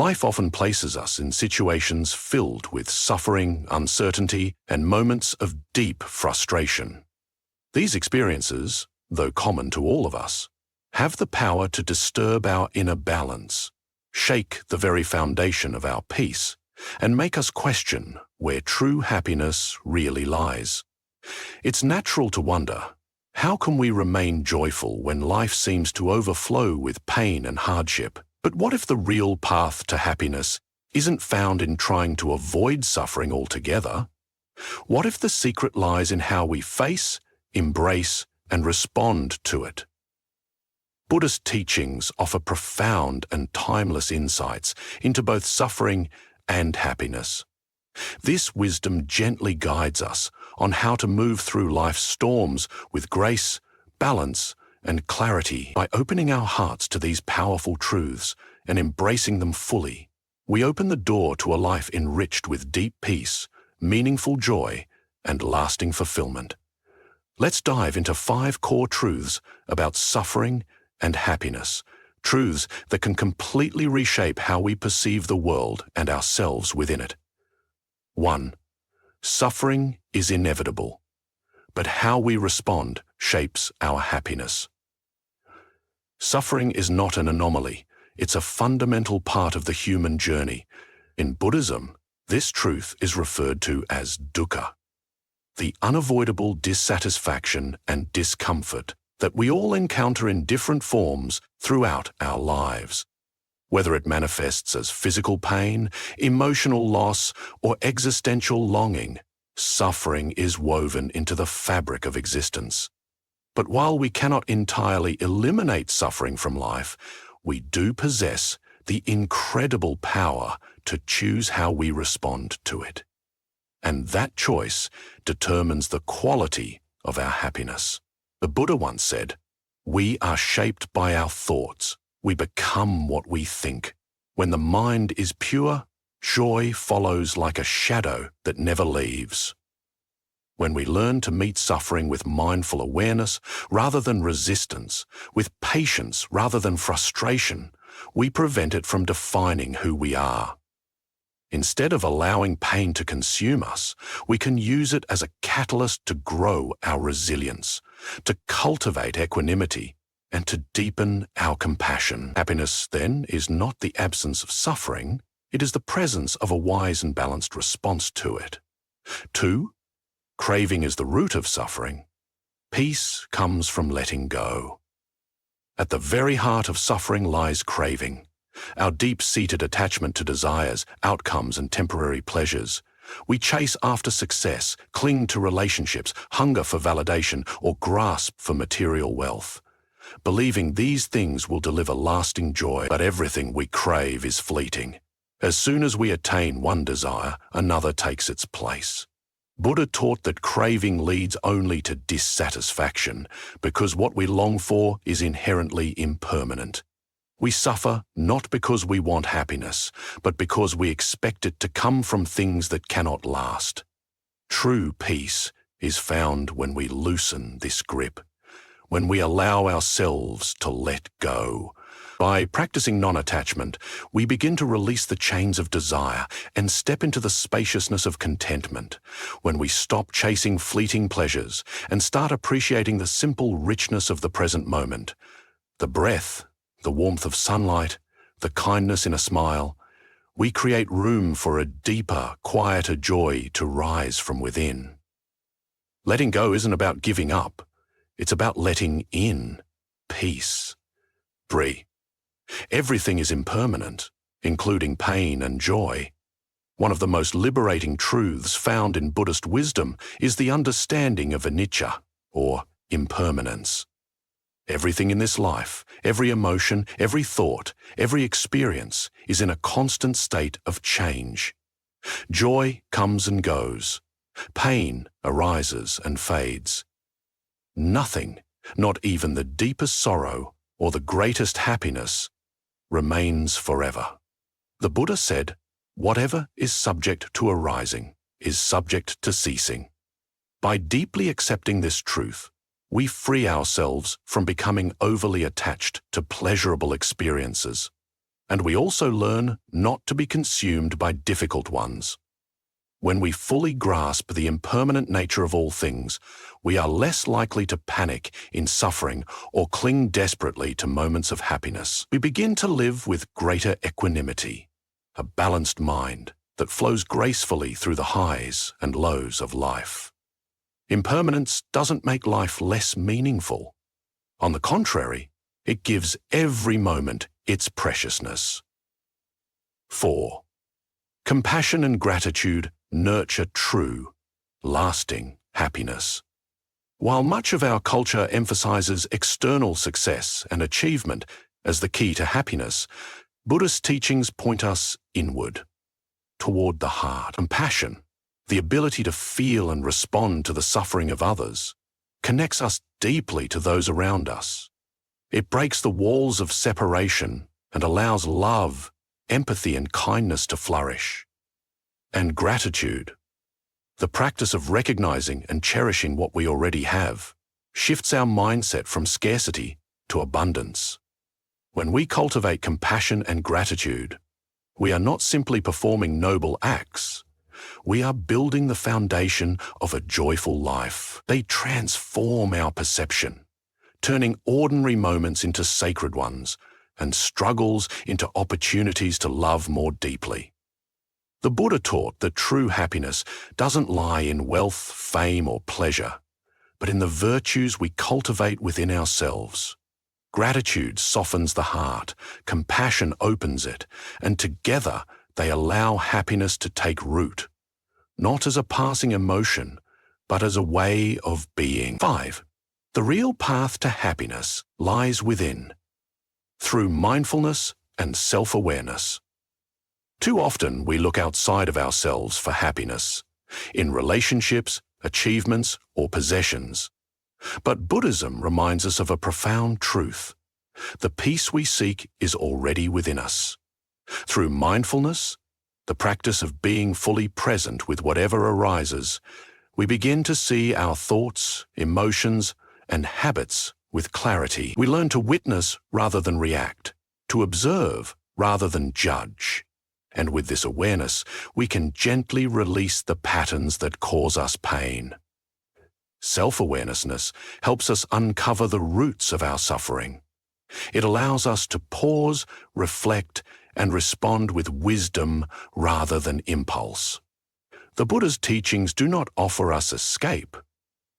Life often places us in situations filled with suffering, uncertainty, and moments of deep frustration. These experiences, though common to all of us, have the power to disturb our inner balance, shake the very foundation of our peace, and make us question where true happiness really lies. It's natural to wonder, how can we remain joyful when life seems to overflow with pain and hardship? But what if the real path to happiness isn't found in trying to avoid suffering altogether? What if the secret lies in how we face, embrace, and respond to it? Buddhist teachings offer profound and timeless insights into both suffering and happiness. This wisdom gently guides us on how to move through life's storms with grace, balance, and clarity. By opening our hearts to these powerful truths and embracing them fully, we open the door to a life enriched with deep peace, meaningful joy, and lasting fulfillment. Let's dive into 5 core truths about suffering and happiness, truths that can completely reshape how we perceive the world and ourselves within it. 1. Suffering is inevitable, but how we respond shapes our happiness. Suffering is not an anomaly, it's a fundamental part of the human journey. In Buddhism, this truth is referred to as dukkha, the unavoidable dissatisfaction and discomfort that we all encounter in different forms throughout our lives. Whether it manifests as physical pain, emotional loss, or existential longing, suffering is woven into the fabric of existence. But while we cannot entirely eliminate suffering from life, we do possess the incredible power to choose how we respond to it. And that choice determines the quality of our happiness. The Buddha once said, "We are shaped by our thoughts. We become what we think. When the mind is pure, joy follows like a shadow that never leaves." When we learn to meet suffering with mindful awareness rather than resistance, with patience rather than frustration, we prevent it from defining who we are. Instead of allowing pain to consume us, we can use it as a catalyst to grow our resilience, to cultivate equanimity, and to deepen our compassion. Happiness, then, is not the absence of suffering, it is the presence of a wise and balanced response to it. 2. Craving is the root of suffering. Peace comes from letting go. At the very heart of suffering lies craving, our deep-seated attachment to desires, outcomes, and temporary pleasures. We chase after success, cling to relationships, hunger for validation, or grasp for material wealth, believing these things will deliver lasting joy. But everything we crave is fleeting. As soon as we attain one desire, another takes its place. Buddha taught that craving leads only to dissatisfaction, because what we long for is inherently impermanent. We suffer not because we want happiness, but because we expect it to come from things that cannot last. True peace is found when we loosen this grip, when we allow ourselves to let go. By practicing non-attachment, we begin to release the chains of desire and step into the spaciousness of contentment. When we stop chasing fleeting pleasures and start appreciating the simple richness of the present moment, the breath, the warmth of sunlight, the kindness in a smile, we create room for a deeper, quieter joy to rise from within. Letting go isn't about giving up. It's about letting in peace. 3. Everything is impermanent, including pain and joy. One of the most liberating truths found in Buddhist wisdom is the understanding of anicca, or impermanence. Everything in this life, every emotion, every thought, every experience is in a constant state of change. Joy comes and goes. Pain arises and fades. Nothing, not even the deepest sorrow or the greatest happiness, remains forever. The Buddha said, "Whatever is subject to arising is subject to ceasing." By deeply accepting this truth, we free ourselves from becoming overly attached to pleasurable experiences. And we also learn not to be consumed by difficult ones. When we fully grasp the impermanent nature of all things, we are less likely to panic in suffering or cling desperately to moments of happiness. We begin to live with greater equanimity, a balanced mind that flows gracefully through the highs and lows of life. Impermanence doesn't make life less meaningful. On the contrary, it gives every moment its preciousness. 4. Compassion and gratitude nurture true, lasting happiness. While much of our culture emphasizes external success and achievement as the key to happiness, Buddhist teachings point us inward, toward the heart. Compassion, the ability to feel and respond to the suffering of others, connects us deeply to those around us. It breaks the walls of separation and allows love, empathy, and kindness to flourish. And gratitude, the practice of recognizing and cherishing what we already have, shifts our mindset from scarcity to abundance. When we cultivate compassion and gratitude, we are not simply performing noble acts. We are building the foundation of a joyful life. They transform our perception, turning ordinary moments into sacred ones and struggles into opportunities to love more deeply. The Buddha taught that true happiness doesn't lie in wealth, fame, or pleasure, but in the virtues we cultivate within ourselves. Gratitude softens the heart, compassion opens it, and together they allow happiness to take root, not as a passing emotion, but as a way of being. 5. The real path to happiness lies within, through mindfulness and self-awareness. Too often we look outside of ourselves for happiness, in relationships, achievements, or possessions. But Buddhism reminds us of a profound truth. The peace we seek is already within us. Through mindfulness, the practice of being fully present with whatever arises, we begin to see our thoughts, emotions, and habits with clarity. We learn to witness rather than react, to observe rather than judge. And with this awareness, we can gently release the patterns that cause us pain. Self-awareness helps us uncover the roots of our suffering. It allows us to pause, reflect, and respond with wisdom rather than impulse. The Buddha's teachings do not offer us escape.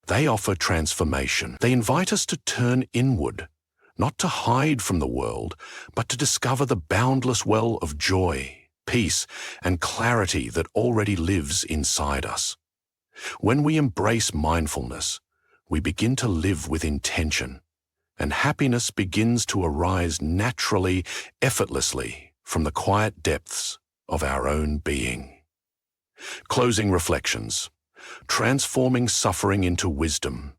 They offer transformation. They invite us to turn inward, not to hide from the world, but to discover the boundless well of joy, peace, and clarity that already lives inside us. When we embrace mindfulness, we begin to live with intention, and happiness begins to arise naturally, effortlessly from the quiet depths of our own being. Closing reflections. Transforming suffering into wisdom.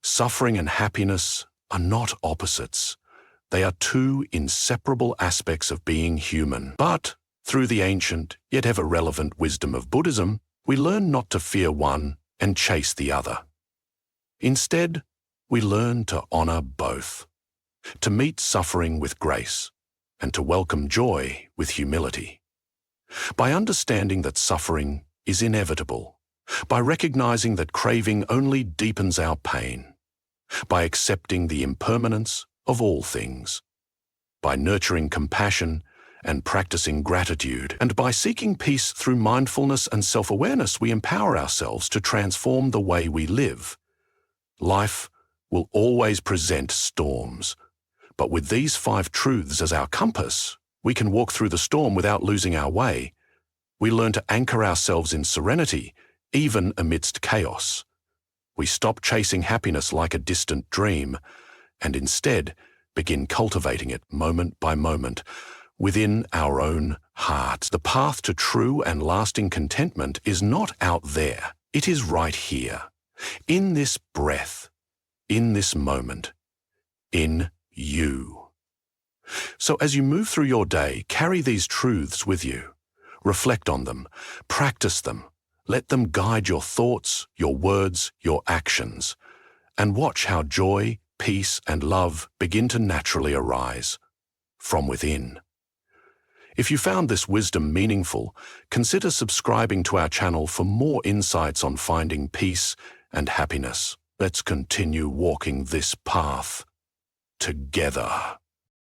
Suffering and happiness are not opposites. They are two inseparable aspects of being human. But through the ancient, yet ever-relevant wisdom of Buddhism, we learn not to fear one and chase the other. Instead, we learn to honor both, to meet suffering with grace, and to welcome joy with humility. By understanding that suffering is inevitable, by recognizing that craving only deepens our pain, by accepting the impermanence of all things, by nurturing compassion and practicing gratitude, and by seeking peace through mindfulness and self-awareness, we empower ourselves to transform the way we live. Life will always present storms, but with these 5 truths as our compass, we can walk through the storm without losing our way. We learn to anchor ourselves in serenity, even amidst chaos. We stop chasing happiness like a distant dream, and instead begin cultivating it moment by moment within our own hearts. The path to true and lasting contentment is not out there. It is right here, in this breath, in this moment, in you. So as you move through your day, carry these truths with you. Reflect on them, practice them, let them guide your thoughts, your words, your actions, and watch how joy, peace, and love begin to naturally arise from within. If you found this wisdom meaningful, consider subscribing to our channel for more insights on finding peace and happiness. Let's continue walking this path together.